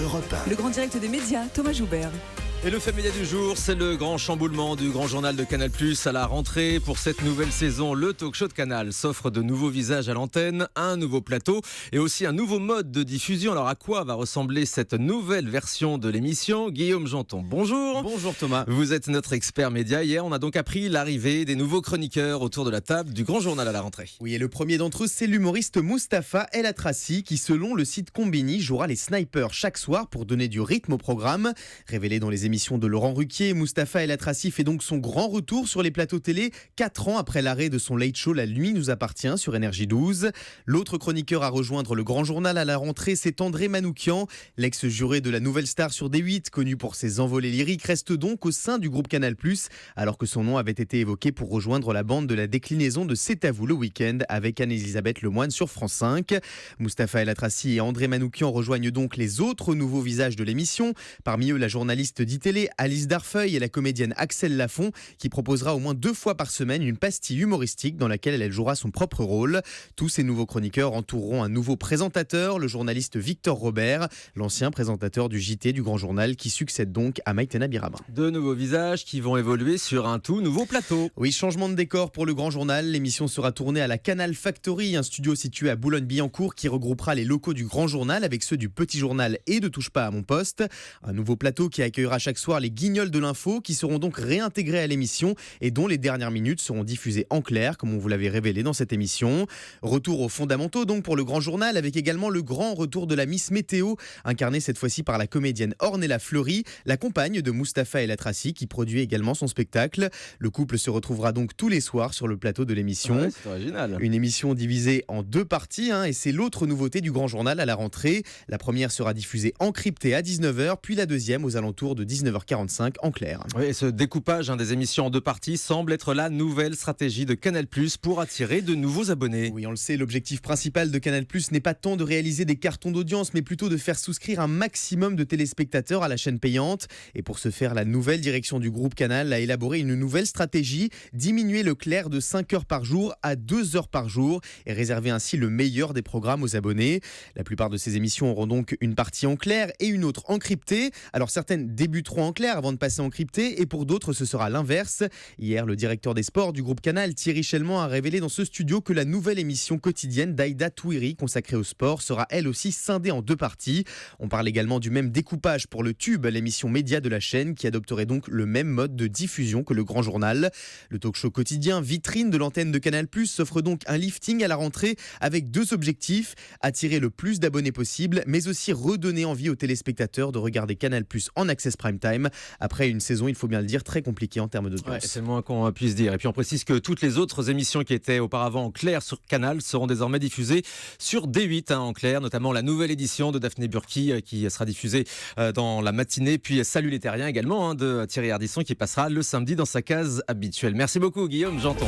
Europe 1. Le grand direct des médias, Thomas Joubert. Et le fait média du jour, c'est le grand chamboulement du grand journal de Canal+ à la rentrée. Pour cette nouvelle saison, le talk show de Canal s'offre de nouveaux visages à l'antenne, un nouveau plateau et aussi un nouveau mode de diffusion. Alors à quoi va ressembler cette nouvelle version de l'émission ? Guillaume Janton, bonjour. Bonjour Thomas. Vous êtes notre expert média. Hier, on a donc appris l'arrivée des nouveaux chroniqueurs autour de la table du grand journal à la rentrée. Oui, et le premier d'entre eux, c'est l'humoriste Mustapha El Atrassi qui, selon le site Combini, jouera les snipers chaque soir pour donner du rythme au programme. Révélé dans les émissions de Laurent Ruquier, Mustapha El Atrassi fait donc son grand retour sur les plateaux télé 4 ans après l'arrêt de son late show La Nuit nous appartient sur Énergie 12. L'autre chroniqueur à rejoindre le grand journal à la rentrée, c'est André Manoukian. L'ex-juré de la Nouvelle Star sur D8, connu pour ses envolées lyriques, reste donc au sein du groupe Canal+, alors que son nom avait été évoqué pour rejoindre la bande de la déclinaison de C'est à vous le week-end avec Anne-Elisabeth Lemoine sur France 5. Mustapha El Atrassi et André Manoukian rejoignent donc les autres nouveaux visages de l'émission. Parmi eux, la journaliste d'e-télé Alice Darfeuille et la comédienne Axel Lafont qui proposera au moins 2 fois par semaine une pastille humoristique dans laquelle elle jouera son propre rôle. Tous ces nouveaux chroniqueurs entoureront un nouveau présentateur, le journaliste Victor Robert, l'ancien présentateur du JT du Grand Journal qui succède donc à Maïtena Birama. De nouveaux visages qui vont évoluer sur un tout nouveau plateau. Oui, changement de décor pour le Grand Journal. L'émission sera tournée à la Canal Factory, un studio situé à Boulogne-Billancourt qui regroupera les locaux du Grand Journal avec ceux du Petit Journal et de Touche pas à mon poste. Un nouveau plateau qui accueillera chaque soir les guignols de l'info qui seront donc réintégrés à l'émission et dont les dernières minutes seront diffusées en clair comme on vous l'avait révélé dans cette émission. Retour aux fondamentaux donc pour le Grand Journal avec également le grand retour de la Miss Météo incarnée cette fois-ci par la comédienne Ornella Fleury, la compagne de Mustapha El Atrassi qui produit également son spectacle. Le couple se retrouvera donc tous les soirs sur le plateau de l'émission. Ouais, c'est original. Une émission divisée en 2 parties et c'est l'autre nouveauté du Grand Journal à la rentrée. La première sera diffusée en crypté à 19h puis la deuxième aux alentours de 19h45 en clair. Oui, et ce découpage des émissions en 2 parties semble être la nouvelle stratégie de Canal+ pour attirer de nouveaux abonnés. Oui, on le sait, l'objectif principal de Canal+ n'est pas tant de réaliser des cartons d'audience, mais plutôt de faire souscrire un maximum de téléspectateurs à la chaîne payante. Et pour ce faire, la nouvelle direction du groupe Canal a élaboré une nouvelle stratégie, diminuer le clair de 5 heures par jour à 2 heures par jour et réserver ainsi le meilleur des programmes aux abonnés. La plupart de ces émissions auront donc une partie en clair et une autre en crypté. Alors certaines débuteront en clair avant de passer en crypté et pour d'autres ce sera l'inverse. Hier, le directeur des sports du groupe Canal, Thierry Chelmant, a révélé dans ce studio que la nouvelle émission quotidienne d'Aïda Touiri consacrée au sport sera elle aussi scindée en 2 parties. On parle également du même découpage pour le Tube, l'émission média de la chaîne qui adopterait donc le même mode de diffusion que le Grand Journal. Le talk-show quotidien vitrine de l'antenne de Canal+ s'offre donc un lifting à la rentrée avec 2 objectifs, attirer le plus d'abonnés possible mais aussi redonner envie aux téléspectateurs de regarder Canal+ en access prime time après une saison, il faut bien le dire, très compliquée en termes d'audience. Ouais, c'est le moins qu'on puisse dire. Et puis on précise que toutes les autres émissions qui étaient auparavant en clair sur Canal seront désormais diffusées sur D8 en clair, notamment la nouvelle édition de Daphné Burki qui sera diffusée dans la matinée, puis Salut les Terriens également de Thierry Ardisson qui passera le samedi dans sa case habituelle. Merci beaucoup Guillaume Janton.